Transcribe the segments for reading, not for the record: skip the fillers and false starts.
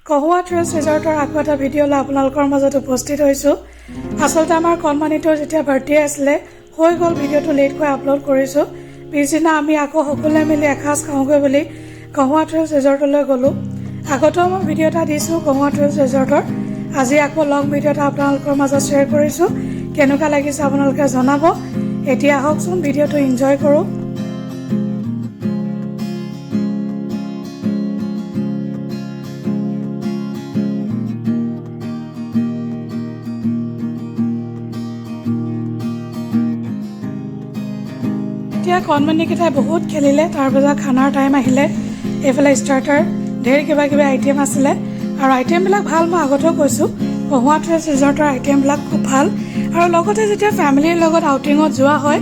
কহুৱা travels ৰিজৰ্টৰ আকৌ এটা video' লৈ আপোনালোকৰ মাজত উপস্থিত হৈছোঁ। আচলতে আমাৰ কণমানিটোৰ যেতিয়া বাৰ্থডে আছিলে হৈ গ'ল, ভিডিঅ'টো লেটকৈ আপলোড কৰিছোঁ। পিছদিনা আমি আকৌ সকলোৱে মিলি এসাঁজ খাওঁগৈ বুলি কহুৱা ট্ৰেভেলছ ৰিজৰ্টলৈ গ'লোঁ। আগতেও মই ভিডিঅ' এটা দিছোঁ কহুৱা ট্ৰেভেলছ ৰিজৰ্টৰ। আজি আকৌ লং ভিডিঅ' এটা আপোনালোকৰ মাজত শ্বেয়াৰ কৰিছোঁ। কেনেকুৱা লাগিছে আপোনালোকে জনাব। এতিয়া আহকচোন ভিডিঅ'টো এনজয় কৰোঁ। এতিয়া কণমানিকেইটাই বহুত খেলিলে, তাৰপিছত খানাৰ টাইম আহিলে। এইফালে ষ্টাৰ্টাৰ ঢেৰ কিবা কিবি আইটেম আছিলে আৰু আইটেমবিলাক ভাল। মই আগতেও কৈছোঁ কহুৱা ট্ৰেভেলছ ৰিজৰ্টৰ আইটেমবিলাক খুব ভাল। আৰু লগতে যেতিয়া ফেমিলিৰ লগত আউটিঙত যোৱা হয়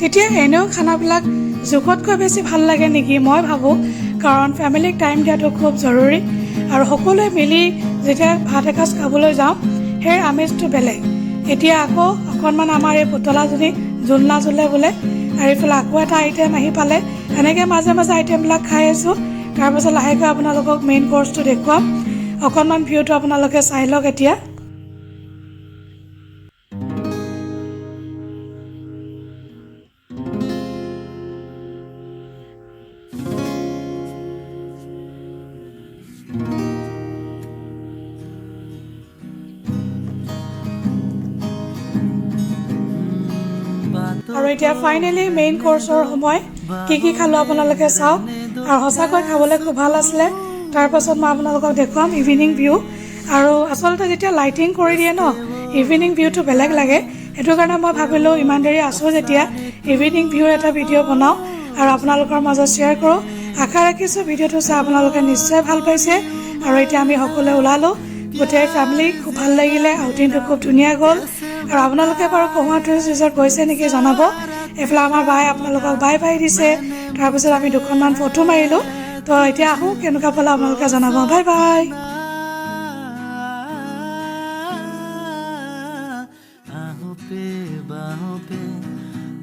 তেতিয়া এনেও খানাবিলাক জোখতকৈ বেছি ভাল লাগে নেকি মই ভাবোঁ, কাৰণ ফেমিলিক টাইম দিয়াটো খুব জৰুৰী। আৰু সকলোৱে মিলি যেতিয়া ভাত এসাঁজ খাবলৈ যাওঁ সেই আমেজটো বেলেগ। এতিয়া আকৌ অকণমান আমাৰ এই পুতলাজনী জোলনা জোলে বোলে, আৰু এইফালে আকৌ এটা আইটেম আহি পালে। এনেকৈ মাজে মাজে আইটেমবিলাক খাই আছোঁ। তাৰপাছত লাহেকৈ আপোনালোকক মেইন কৰ্চটো দেখুৱাম। অকণমান ভিউটো আপোনালোকে চাই লওক এতিয়া। আৰু এতিয়া ফাইনেলি মেইন কৰ্চৰ সময়। কি খালোঁ আপোনালোকে চাওক, আৰু সঁচাকৈ খাবলৈ খুব ভাল আছিলে। তাৰপাছত মই আপোনালোকক দেখুৱাম ইভিনিং ভিউ। আৰু আচলতে যেতিয়া লাইটিং কৰি দিয়ে ন, ইভিনিং ভিউটো বেলেগ লাগে। সেইটো কাৰণে মই ভাবিলোঁ ইমান দেৰি আছোঁ যেতিয়া ইভিনিং ভিউৰ এটা ভিডিঅ' বনাওঁ আৰু আপোনালোকৰ মাজত শ্বেয়াৰ কৰোঁ। আশা ৰাখিছোঁ ভিডিঅ'টো চাই আপোনালোকে নিশ্চয় ভাল পাইছে। আৰু এতিয়া আমি সকলোৱে ওলালোঁ, গোটেই ফেমিলি। খুব ভাল লাগিলে, আউটিংটো খুব ধুনীয়া গ'ল। আৰু আপোনালোকে বাৰু কহুৱা ট্ৰেভেলছ ৰিজৰ্ট গৈছে নেকি জনাব। এইফালে আমাৰ বাই আপোনালোকক বাই বাই দিছে। তাৰপিছত আমি দুখনমান ফটো মাৰিলোঁ। তো এতিয়া আহোঁ, কেনেকুৱা পালে আপোনালোকে জনাব। Bye bye.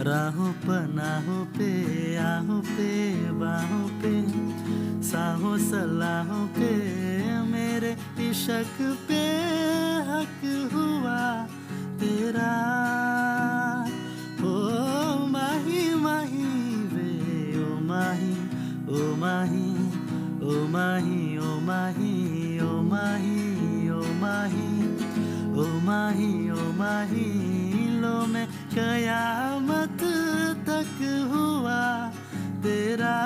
राहों पनाहों पे आहों पे बाहों पे साहों सलाहों पे मेरे इश्क पे हक हुआ तेरा। ओ माही माही वे ओ माही ओ माही ओ माही ओ माही ओ माही ओ माही ओ माही ओ माही लो मैं कयामत तक हुआ तेरा।